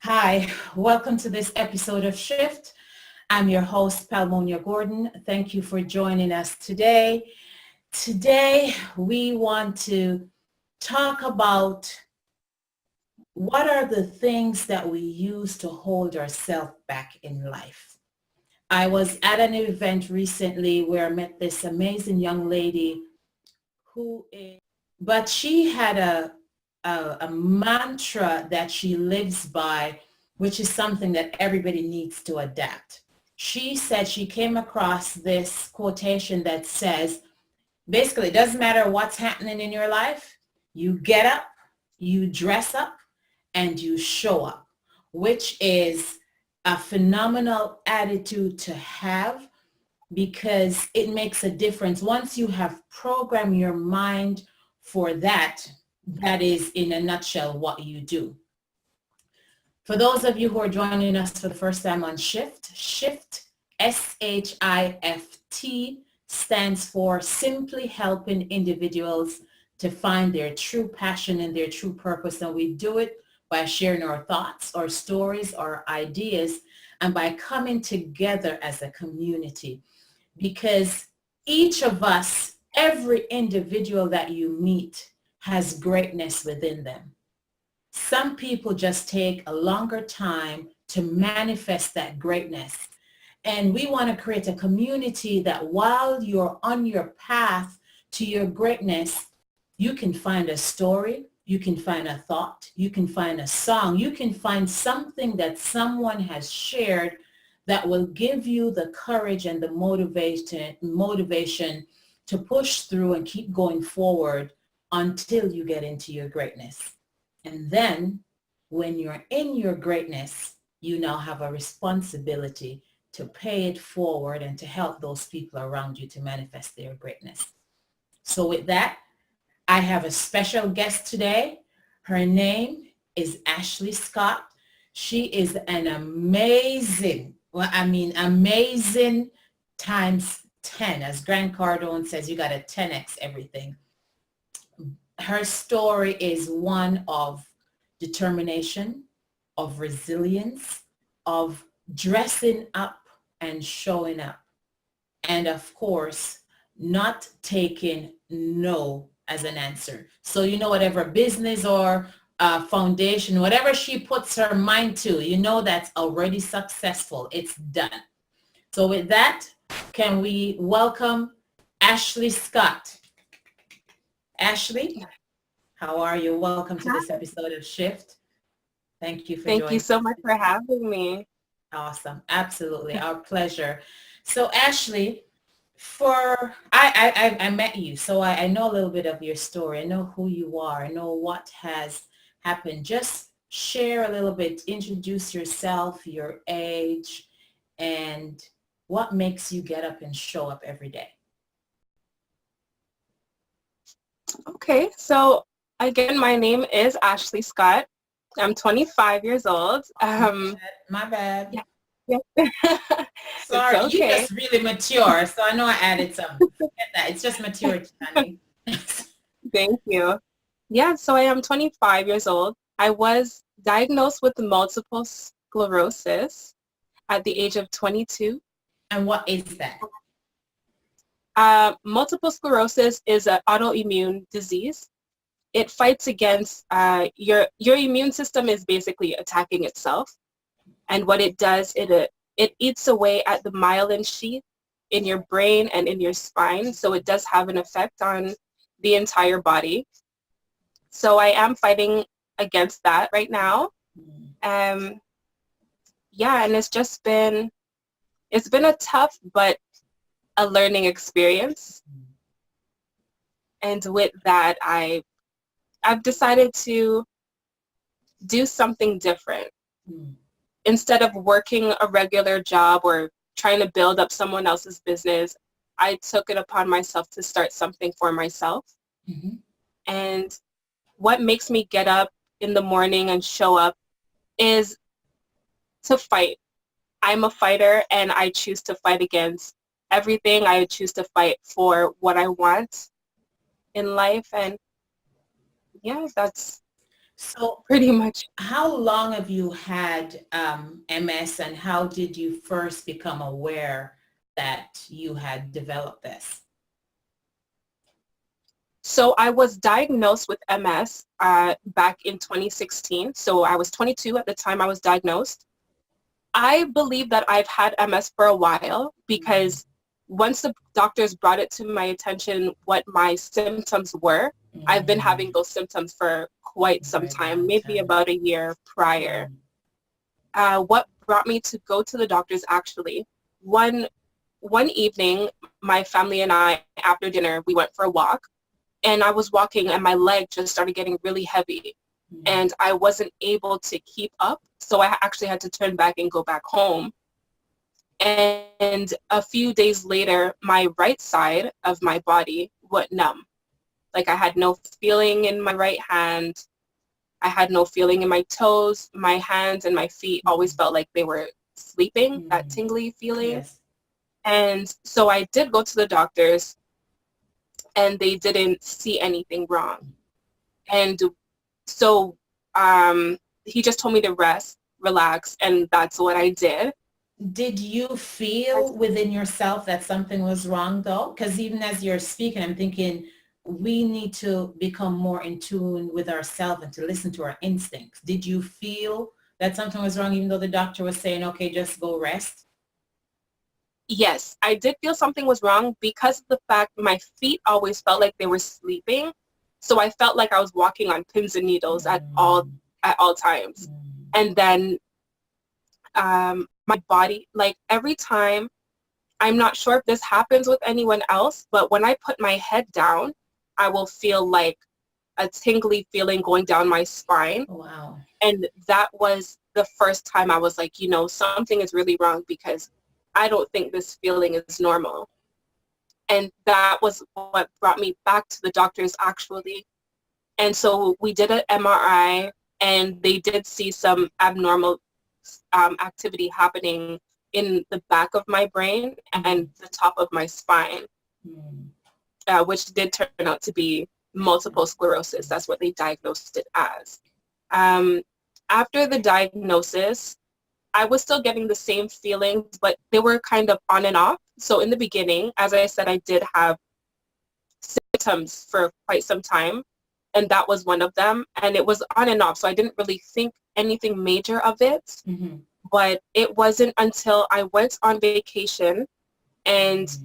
Hi, welcome to this episode of Shift. I'm your host, Palmonia Gordon. Thank you for joining us today. Today, we want to talk about what are the things that we use to hold ourselves back in life. I was at an event recently where I met this amazing young lady who is, but she had a mantra that she lives by, which is something that everybody needs to adapt. She said she came across this quotation that says, basically, it doesn't matter what's happening in your life, you get up, you dress up, and you show up, which is a phenomenal attitude to have because it makes a difference. Once you have programmed your mind for that, that is in a nutshell what you do. For those of you who are joining us for the first time on Shift, S.H.I.F.T stands for Simply Helping Individuals to Find Their True Passion and Their True Purpose. And we do it by sharing our thoughts, our stories, our ideas, and by coming together as a community. Because each of us, every individual that you meet has greatness within them. Some people just take a longer time to manifest that greatness. And we want to create a community that while you're on your path to your greatness, you can find a story, you can find a thought, you can find a song, you can find something that someone has shared that will give you the courage and the motivation to push through and keep going forward until you get into your greatness. And then when you're in your greatness, you now have a responsibility to pay it forward and to help those people around you to manifest their greatness. So with that, I have a special guest today. Her name is Ashley Scott. She is an amazing times 10. As Grant Cardone says, you got to 10x everything. Her story is one of determination, of resilience, of dressing up and showing up. And of course, not taking no as an answer. So, whatever business or foundation, whatever she puts her mind to, that's already successful. It's done. So with that, can we welcome Ashley Scott? Ashley, how are you? Welcome to this episode of Shift. Thank you for joining. Thank you so much for having me. Awesome. Absolutely. Our pleasure. So Ashley, I met you, so I know a little bit of your story. I know who you are. I know what has happened. Just share a little bit, introduce yourself, your age, and what makes you get up and show up every day. Okay, so again, my name is Ashley Scott. I'm 25 years old. My bad. Yeah. Sorry, It's okay. You just really mature, so I know I added some. Forget that. It's just maturity, honey. Thank you. Yeah, so I am 25 years old. I was diagnosed with multiple sclerosis at the age of 22. And what is that? Multiple sclerosis is an autoimmune disease. It fights against your immune system is basically attacking itself. And what it does, it eats away at the myelin sheath in your brain and in your spine. So it does have an effect on the entire body. So I am fighting against that right now. And it's been a tough but a learning experience. And with that, I've decided to do something different. Instead of working a regular job or trying to build up someone else's business, I took it upon myself to start something for myself. And what makes me get up in the morning and show up is to fight. I'm a fighter, and I choose to fight against everything. I choose to fight for what I want in life. And yeah, that's So pretty much. how long have you had MS, and how did you first become aware that you had developed this? So I was diagnosed with MS back in 2016. So I was 22 at the time I was diagnosed. I believe that I've had MS for a while because once the doctors brought it to my attention what my symptoms were, I've been having those symptoms for quite some Very time, long maybe time. about a year prior. What brought me to go to the doctors actually, one evening, my family and I, after dinner, we went for a walk, and I was walking and my leg just started getting really heavy, and I wasn't able to keep up, so I actually had to turn back and go back home. And a few days later, my right side of my body went numb. Like I had no feeling in my right hand. I had no feeling in my toes. My hands and my feet always felt like they were sleeping, that tingly feeling. Yes. And so I did go to the doctors, and they didn't see anything wrong. And so he just told me to rest, relax, and that's what I did. Did you feel within yourself that something was wrong though? Because even as you're speaking, I'm thinking we need to become more in tune with ourselves and to listen to our instincts. Did you feel that something was wrong even though the doctor was saying, okay, just go rest? Yes, I did feel something was wrong because of the fact my feet always felt like they were sleeping. So I felt like I was walking on pins and needles at all times. And then my body, like every time, I'm not sure if this happens with anyone else, but when I put my head down, I will feel like a tingly feeling going down my spine. Wow. And that was the first time I was like, something is really wrong because I don't think this feeling is normal. And that was what brought me back to the doctors actually. And so we did an MRI, and they did see some abnormal activity happening in the back of my brain and the top of my spine, which did turn out to be multiple sclerosis. That's what they diagnosed it as. After the diagnosis, I was still getting the same feelings, but they were kind of on and off. So in the beginning, as I said, I did have symptoms for quite some time, and that was one of them. And it was on and off, so I didn't really think anything major of it. But it wasn't until I went on vacation and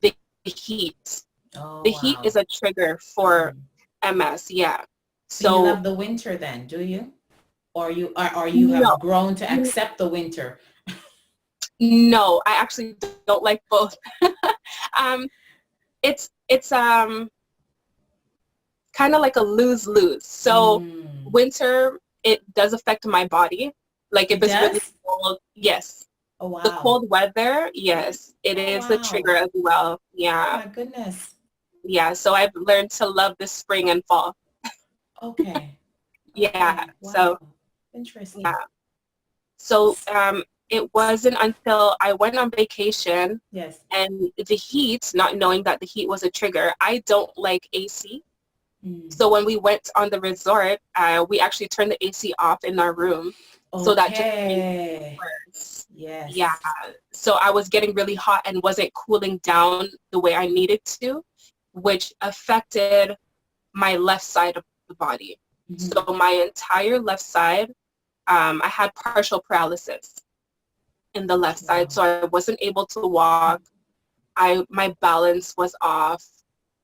the heat. Oh, The heat wow. is a trigger for MS, yeah. So you So love the winter then, do you? Or you no, have grown to accept the winter? no, I actually don't like both. um, it's kind of like a lose-lose. So winter, it does affect my body. Like if It it's really does? cold, yes. Oh, The wow. cold weather, yes, it Oh, is a wow. trigger as well. Oh, Yeah, my goodness. yeah. So I've learned to love the spring and fall. Okay. Yeah. Okay. Wow. So Interesting. yeah. So it wasn't until I went on vacation Yes. and the heat, not knowing that the heat was a trigger, I don't like AC. Mm. So when we went on the resort, we actually turned the AC off in our room. So that just made it Okay. worse. Yeah. Yes. So I was getting really hot and wasn't cooling down the way I needed to, which affected my left side of the body. So my entire left side, I had partial paralysis in the left side. Wow. So I wasn't able to walk. My balance was off.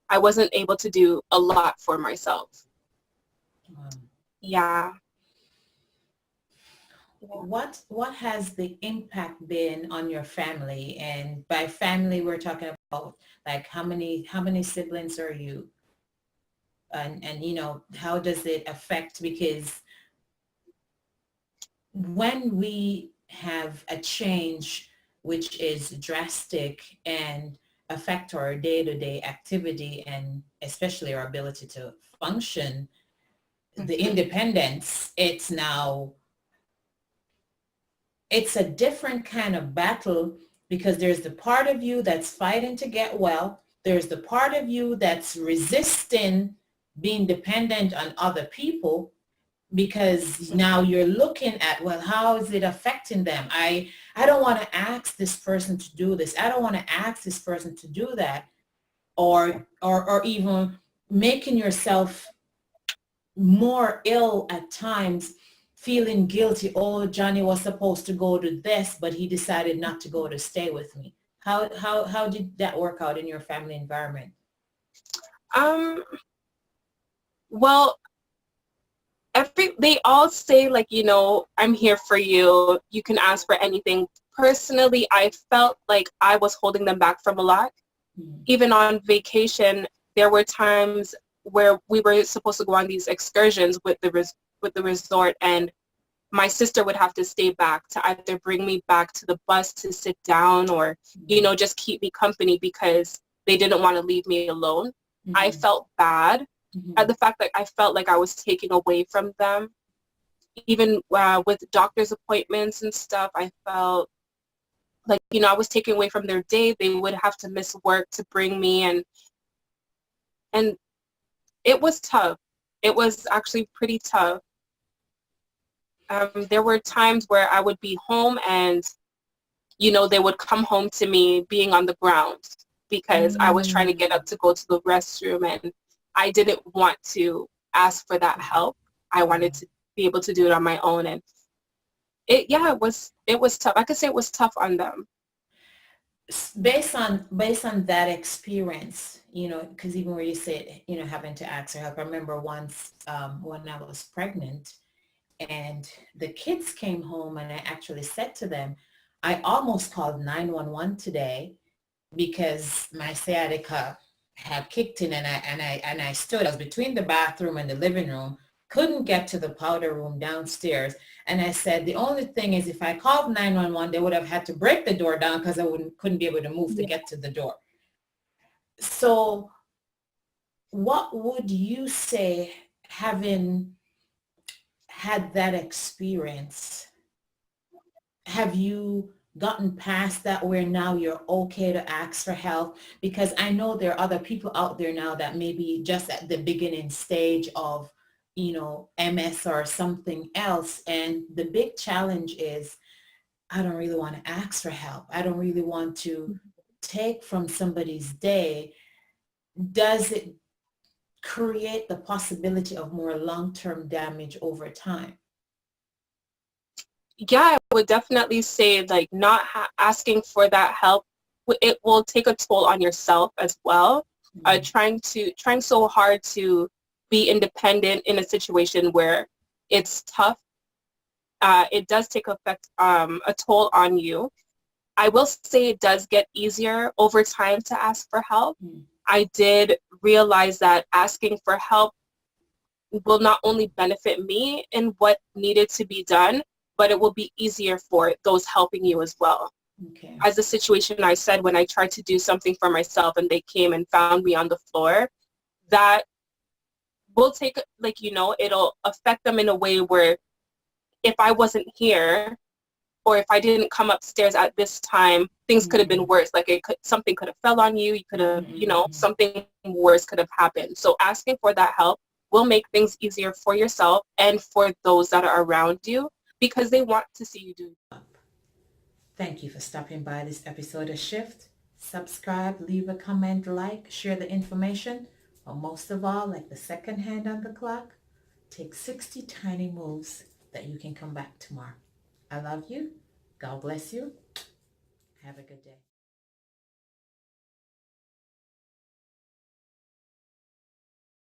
I wasn't able to do a lot for myself. Wow. Yeah. What has the impact been on your family? And by family, we're talking about like how many siblings are you? And how does it affect? Because when we have a change which is drastic and affect our day-to-day activity and especially our ability to function, the independence, it's a different kind of battle because there's the part of you that's fighting to get well. There's the part of you that's resisting being dependent on other people. because now you're looking at, well, how is it affecting them? I don't want to ask this person to do this. I don't want to ask this person to do that. Or even making yourself more ill at times, feeling guilty. Oh, Johnny was supposed to go to this, but he decided not to go to stay with me. How did that work out in your family environment? Um, well, they all say, like, I'm here for you. You can ask for anything. Personally, I felt like I was holding them back from a lot. Mm. Even on vacation, there were times where we were supposed to go on these excursions with the resort, and my sister would have to stay back to either bring me back to the bus to sit down, or just keep me company because they didn't want to leave me alone. I Mm-hmm. felt bad Mm-hmm. at the fact that I felt like I was taking away from them. Even with doctor's appointments and stuff, I felt like, I was taken away from their day. They would have to miss work to bring me, and it was tough. It was actually pretty tough. There were times where I would be home, and they would come home to me being on the ground because I was trying to get Mm. up to go to the restroom, and I didn't want to ask for that help. I wanted Yeah. to be able to do it on my own, and it was tough. I could say it was tough on them. Based on that experience, because even where you said, having to ask for help, I remember once when I was pregnant and the kids came home and I actually said to them, I almost called 911 today because my sciatica had kicked in, and I stood. I was between the bathroom and the living room, couldn't get to the powder room downstairs. And I said, the only thing is if I called 911, they would have had to break the door down because I couldn't be able to move to Yeah. get to the door. So what would you say, having had that experience, have you gotten past that where now you're okay to ask for help? Because I know there are other people out there now that may be just at the beginning stage of, MS or something else. And the big challenge is, I don't really want to ask for help. I don't really want to take from somebody's day. Does it create the possibility of more long-term damage over time? Yeah, I would definitely say, like, not asking for that help, it will take a toll on yourself as well. Mm. Trying so hard to be independent in a situation where it's tough, it does take a toll on you. I will say it does get easier over time to ask for help. Mm. I did realize that asking for help will not only benefit me in what needed to be done, but it will be easier for those helping you as well. Okay. As the situation I said, when I tried to do something for myself and they came and found me on the floor, that will take, like, it'll affect them in a way where if I wasn't here, or if I didn't come upstairs at this time, things could have been Mm. worse. Like, something could have fell on you. You could have, Mm-hmm. something worse could have happened. So asking for that help will make things easier for yourself and for those that are around you because they want to see you do. Thank you for stopping by this episode of Shift. Subscribe, leave a comment, like, share the information. But most of all, like the second hand on the clock, take 60 tiny moves that you can come back tomorrow. I love you. God bless you. Have a good day.